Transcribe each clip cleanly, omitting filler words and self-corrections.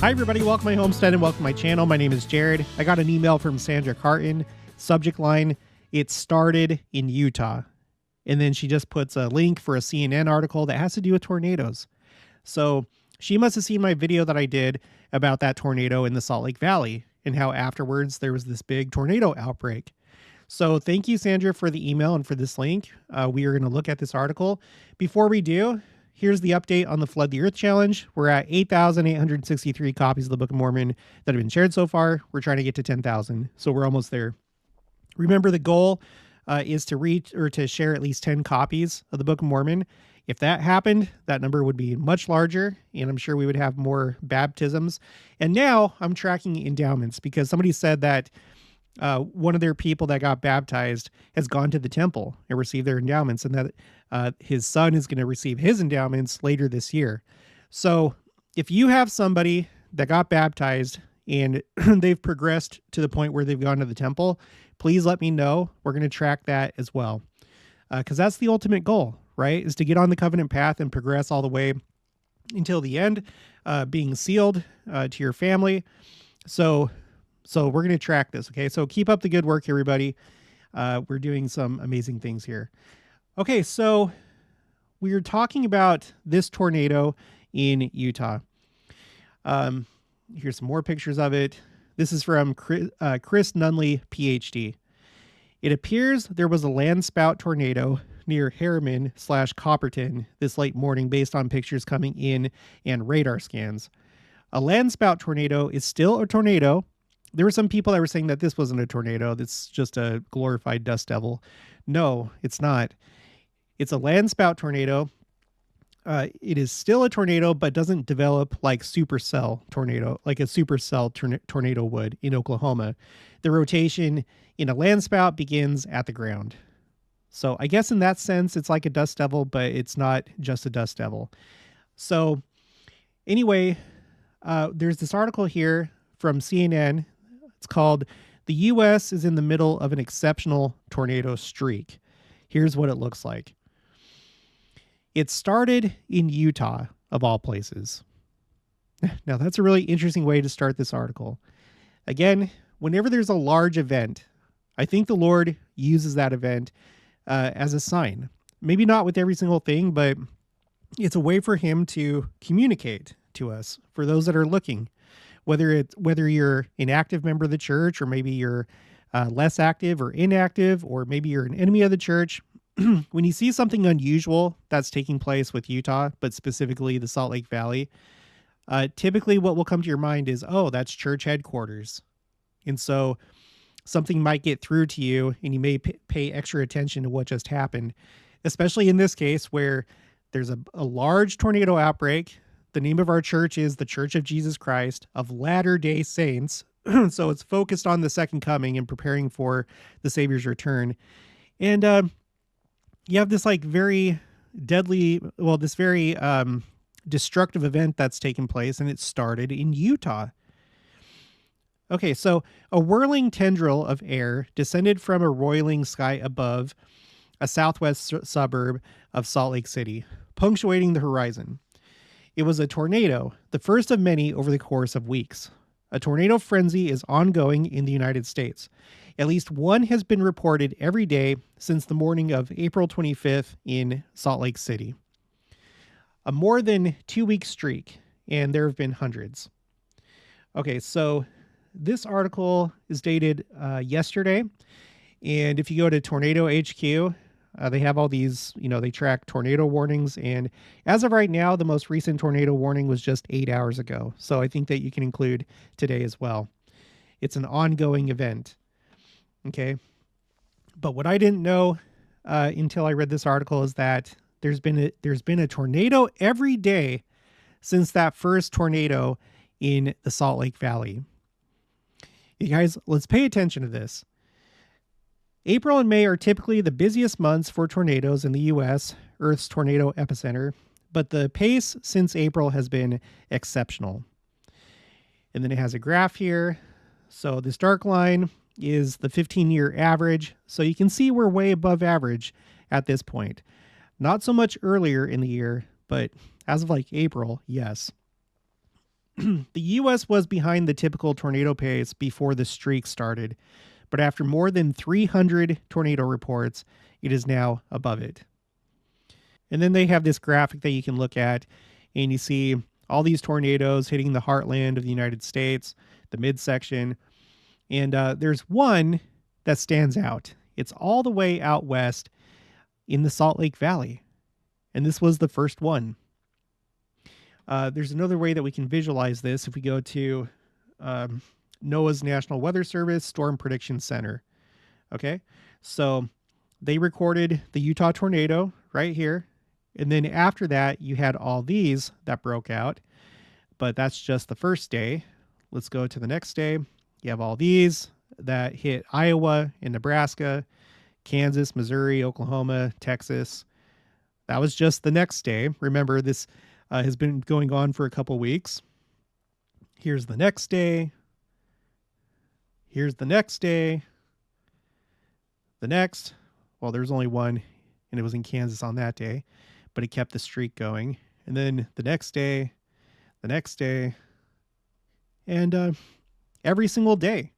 Hi, everybody. Welcome to my homestead and welcome to my channel. My name is Jared. I got an email from Sandra Carton. Subject line, it started in Utah. And then she just puts a link for a CNN article that has to do with tornadoes. So she must have seen my video that I did about that tornado in the Salt Lake Valley and how afterwards there was this big tornado outbreak. So thank you, Sandra, for the email and for this link. We are going to look at this article. Before we do, here's the update on the Flood the Earth Challenge. We're at 8,863 copies of the Book of Mormon that have been shared so far. We're trying to get to 10,000, so we're almost there. Remember, the goal is to reach or to share at least 10 copies of the Book of Mormon. If that happened, that number would be much larger, and I'm sure we would have more baptisms. And now I'm tracking endowments because somebody said that one of their people that got baptized has gone to the temple and received their endowments, and that his son is going to receive his endowments later this year. So if you have somebody that got baptized and they've progressed to the point where they've gone to the temple, please let me know. We're going to track that as well. Because that's the ultimate goal, right? Is to get on the covenant path and progress all the way until the end, being sealed to your family. So we're going to track this, okay? So keep up the good work, everybody. We're doing some amazing things here. Okay, so we are talking about this tornado in Utah. Here's some more pictures of it. This is from Chris Nunley, PhD. It appears there was a landspout tornado near Harriman/Copperton this late morning based on pictures coming in and radar scans. A landspout tornado is still a tornado. There were some people that were saying that this wasn't a tornado. That's just a glorified dust devil. No, it's not. It's a landspout tornado. It is still a tornado, but doesn't develop like supercell tornado, like a supercell tornado would in Oklahoma. The rotation in a landspout begins at the ground. So I guess in that sense, it's like a dust devil, but it's not just a dust devil. So anyway, there's this article here from CNN. It's called "The U.S. is in the middle of an exceptional tornado streak." Here's what it looks like. It started in Utah, of all places. Now, that's a really interesting way to start this article. Again, whenever there's a large event, I think the Lord uses that event as a sign. Maybe not with every single thing, but it's a way for him to communicate to us, for those that are looking. Whether you're an active member of the church, or maybe you're less active or inactive, or maybe you're an enemy of the church, when you see something unusual that's taking place with Utah, but specifically the Salt Lake Valley, typically what will come to your mind is, oh, that's church headquarters. And so something might get through to you and you may pay extra attention to what just happened, especially in this case where there's a large tornado outbreak. The name of our church is the Church of Jesus Christ of Latter-day Saints. So it's focused on the second coming and preparing for the Savior's return. And you have this like very deadly, well, this very destructive event that's taken place, and it started in Utah. Okay, so a whirling tendril of air descended from a roiling sky above a southwest suburb of Salt Lake City, punctuating the horizon. It was a tornado, the first of many over the course of weeks. A tornado frenzy is ongoing in the United States. At least one has been reported every day since the morning of April 25th in Salt Lake City. A more than 2-week streak, and there have been hundreds. Okay, so this article is dated yesterday, and if you go to Tornado HQ, they have all these, they track tornado warnings, and as of right now, the most recent tornado warning was just 8 hours ago, so I think that you can include today as well. It's an ongoing event. Okay. But what I didn't know until I read this article is that there's been a tornado every day since that first tornado in the Salt Lake Valley. You guys, let's pay attention to this. April and May are typically the busiest months for tornadoes in the U.S., Earth's tornado epicenter, but the pace since April has been exceptional. And then it has a graph here. So this dark line is the 15-year average. So you can see we're way above average at this point. Not so much earlier in the year, but as of like April, yes. The U.S. was behind the typical tornado pace before the streak started, but after more than 300 tornado reports, it is now above it. And then they have this graphic that you can look at, and you see all these tornadoes hitting the heartland of the United States, the midsection. And there's one that stands out. It's all the way out west in the Salt Lake Valley. And this was the first one. There's another way that we can visualize this if we go to NOAA's National Weather Service Storm Prediction Center. Okay, so they recorded the Utah tornado right here. And then after that, you had all these that broke out. But that's just the first day. Let's go to the next day. You have all these that hit Iowa and Nebraska, Kansas, Missouri, Oklahoma, Texas. That was just the next day. Remember, this has been going on for a couple weeks. Here's the next day. Here's the next day. The next, well, there's only one, and it was in Kansas on that day, but it kept the streak going. And then the next day, and every single day.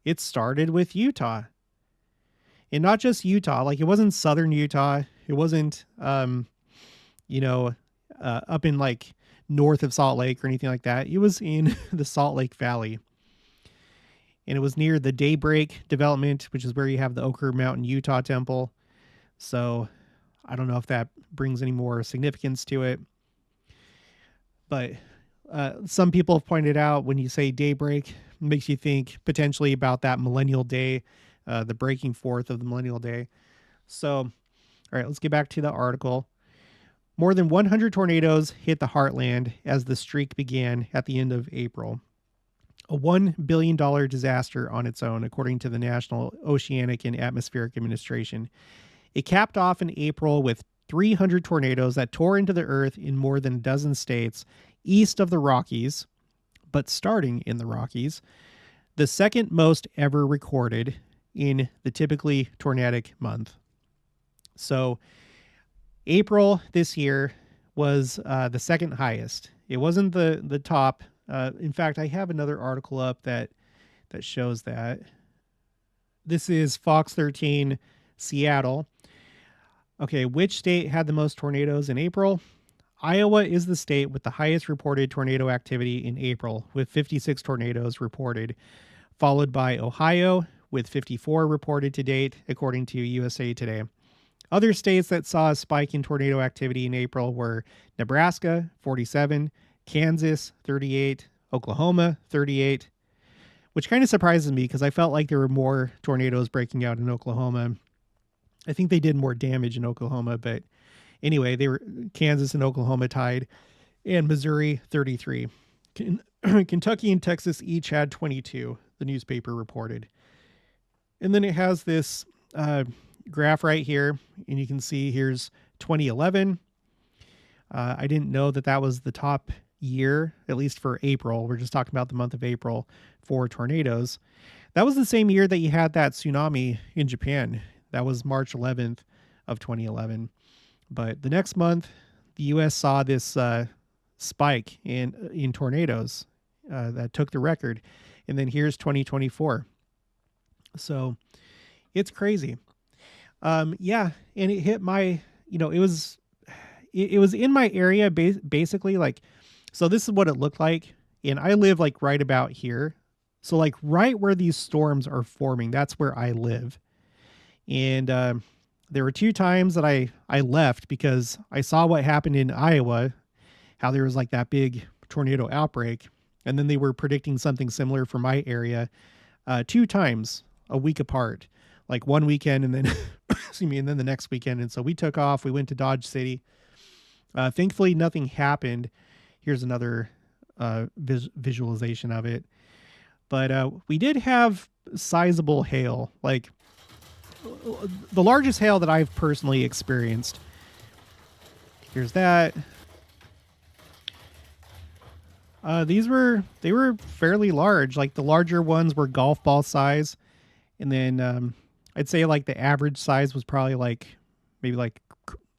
It started with Utah. And not just Utah, like it wasn't southern Utah. It wasn't, up in like north of Salt Lake or anything like that. It was in the Salt Lake Valley. And it was near the Daybreak development, which is where you have the Ochre Mountain Utah Temple. So I don't know if that brings any more significance to it. But some people have pointed out when you say daybreak, it makes you think potentially about that millennial day, the breaking forth of the millennial day. So, all right, let's get back to the article. More than 100 tornadoes hit the heartland as the streak began at the end of April. A $1 billion disaster on its own, according to the National Oceanic and Atmospheric Administration. It capped off in April with 300 tornadoes that tore into the earth in more than a dozen states east of the Rockies, but starting in the Rockies, the second most ever recorded in the typically tornadic month. So April this year was the second highest. It wasn't the top. In fact, I have another article up that shows that. This is Fox 13 Seattle. Okay, which state had the most tornadoes in April? Iowa is the state with the highest reported tornado activity in April, with 56 tornadoes reported, followed by Ohio with 54 reported to date, according to USA Today. Other states that saw a spike in tornado activity in April were Nebraska, 47, Kansas, 38, Oklahoma, 38, which kind of surprises me because I felt like there were more tornadoes breaking out in Oklahoma. I think they did more damage in Oklahoma, but anyway, they were Kansas and Oklahoma tied, and Missouri 33. Kentucky and Texas each had 22, the newspaper reported. And then it has this graph right here, and you can see here's 2011. I didn't know that was the top year, at least for April. We're just talking about the month of April for tornadoes. That was the same year that you had that tsunami in Japan. That was March 11th of 2011. But the next month, the U.S. saw this spike in tornadoes that took the record. And then here's 2024. So it's crazy. Yeah, and it hit my, it was in my area basically, like, so this is what it looked like. And I live like right about here. So like right where these storms are forming, that's where I live. And there were 2 times that I left because I saw what happened in Iowa, how there was like that big tornado outbreak. And then they were predicting something similar for my area 2 times a week apart, like one weekend and then, excuse me, and then the next weekend. And so we took off, we went to Dodge City. Thankfully, nothing happened. Here's another visualization of it. But we did have sizable hail, like the largest hail that I've personally experienced. Here's that. They were fairly large. Like the larger ones were golf ball size. And then I'd say like the average size was probably like maybe like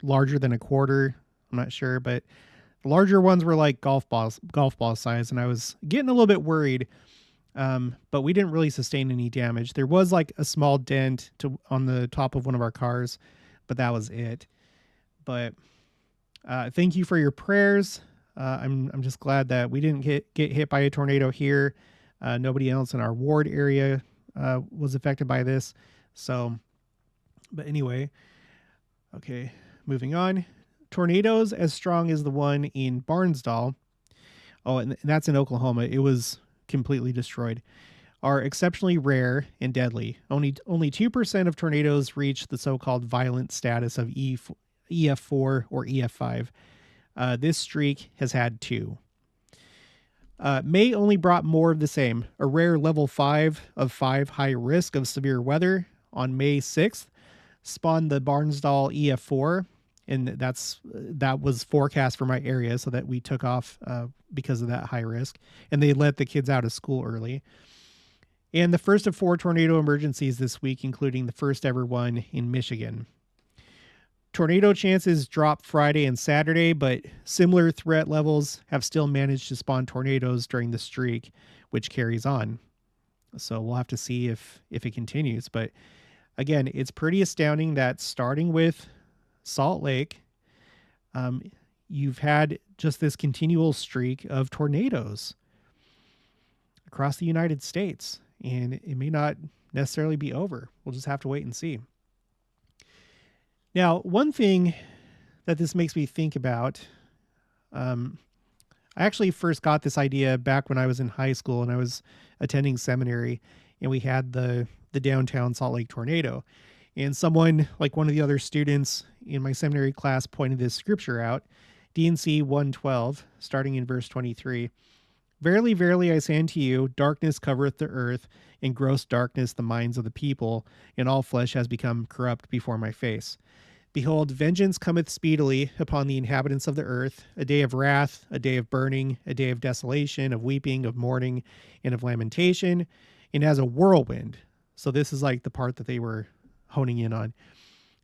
larger than a quarter. I'm not sure, but The larger ones were like golf ball size, and I was getting a little bit worried. But we didn't really sustain any damage. There was like a small dent on the top of one of our cars, but that was it. But thank you for your prayers. I'm just glad that we didn't get hit by a tornado here. Nobody else in our ward area was affected by this. So, but anyway, okay, moving on. Tornadoes as strong as the one in Barnsdall. Oh, and that's in Oklahoma. It was completely destroyed. Are exceptionally rare and deadly. Only 2% of tornadoes reach the so-called violent status of EF4 or EF5. This streak has had 2. May only brought more of the same. A rare level 5 of 5 high risk of severe weather on May 6th spawned the Barnsdall EF4, and that was forecast for my area, so that we took off because of that high risk, and they let the kids out of school early. And the first of 4 tornado emergencies this week, including the first ever one in Michigan. Tornado chances dropped Friday and Saturday, but similar threat levels have still managed to spawn tornadoes during the streak, which carries on. So we'll have to see if it continues. But again, it's pretty astounding that starting with Salt Lake, you've had just this continual streak of tornadoes across the United States, and it may not necessarily be over. We'll just have to wait and see. Now, one thing that this makes me think about, I actually first got this idea back when I was in high school and I was attending seminary, and we had the downtown Salt Lake tornado. And someone, like one of the other students in my seminary class, pointed this scripture out, D&C 1:12, starting in verse 23. Verily, verily, I say unto you, darkness covereth the earth, and gross darkness the minds of the people, and all flesh has become corrupt before my face. Behold, vengeance cometh speedily upon the inhabitants of the earth, a day of wrath, a day of burning, a day of desolation, of weeping, of mourning, and of lamentation, and as a whirlwind. So this is like the part that they were honing in on.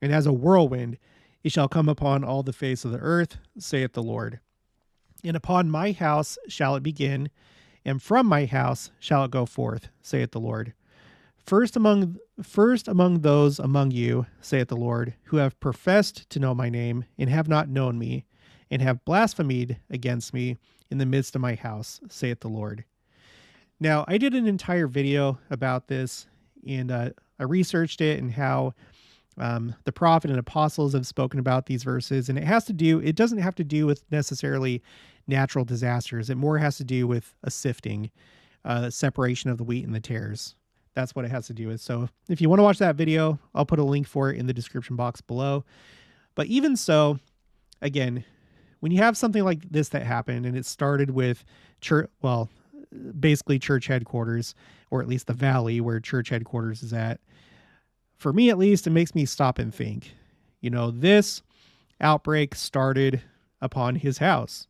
And as a whirlwind, it shall come upon all the face of the earth, saith the Lord. And upon my house shall it begin, and from my house shall it go forth, saith the Lord. First among those among you, saith the Lord, who have professed to know my name, and have not known me, and have blasphemed against me in the midst of my house, saith the Lord. Now, I did an entire video about this, and I researched it and how the prophet and apostles have spoken about these verses, and it doesn't have to do with necessarily natural disasters. It more has to do with a sifting, separation of the wheat and the tares. That's what it has to do with. So if you want to watch that video, I'll put a link for it in the description box below. But even so, again, when you have something like this that happened, and it started with basically church headquarters, or at least the valley where church headquarters is at, for me at least, it makes me stop and think, this outbreak started upon his house.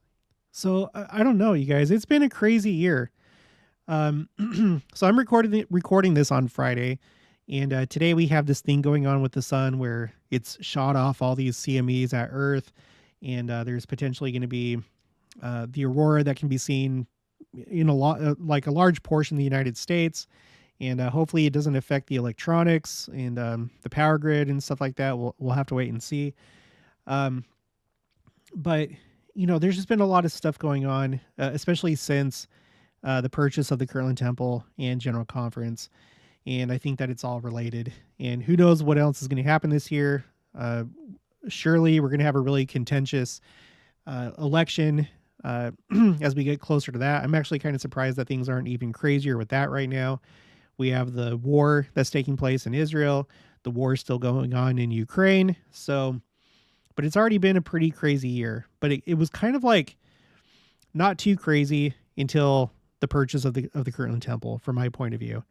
So I don't know, you guys, it's been a crazy year. So I'm recording this on Friday, and today we have this thing going on with the sun where it's shot off all these CMEs at Earth, and there's potentially going to be the aurora that can be seen in a large portion of the United States, and hopefully it doesn't affect the electronics and the power grid and stuff like that. We'll have to wait and see. But there's just been a lot of stuff going on, especially since the purchase of the Kirtland Temple and General Conference. And I think that it's all related. And who knows what else is going to happen this year. Surely we're going to have a really contentious election as we get closer to that. I'm actually kind of surprised that things aren't even crazier with that right now. We have the war that's taking place in Israel. The war is still going on in Ukraine. But it's already been a pretty crazy year. But it was kind of like not too crazy until the purchase of the Kirtland Temple, from my point of view.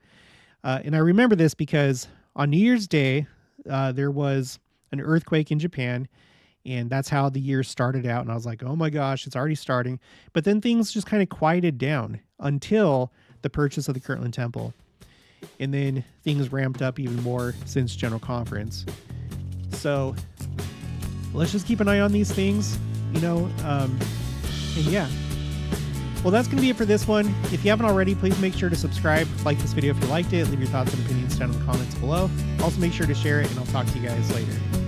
And I remember this because on New Year's Day, there was an earthquake in Japan, and that's how the year started out. And I was like, oh my gosh, it's already starting. But then things just kind of quieted down until the purchase of the Kirtland Temple. And then things ramped up even more since General Conference. So let's just keep an eye on these things. And yeah. Well, that's going to be it for this one. If you haven't already, please make sure to subscribe, like this video if you liked it, leave your thoughts and opinions down in the comments below. Also, make sure to share it, and I'll talk to you guys later.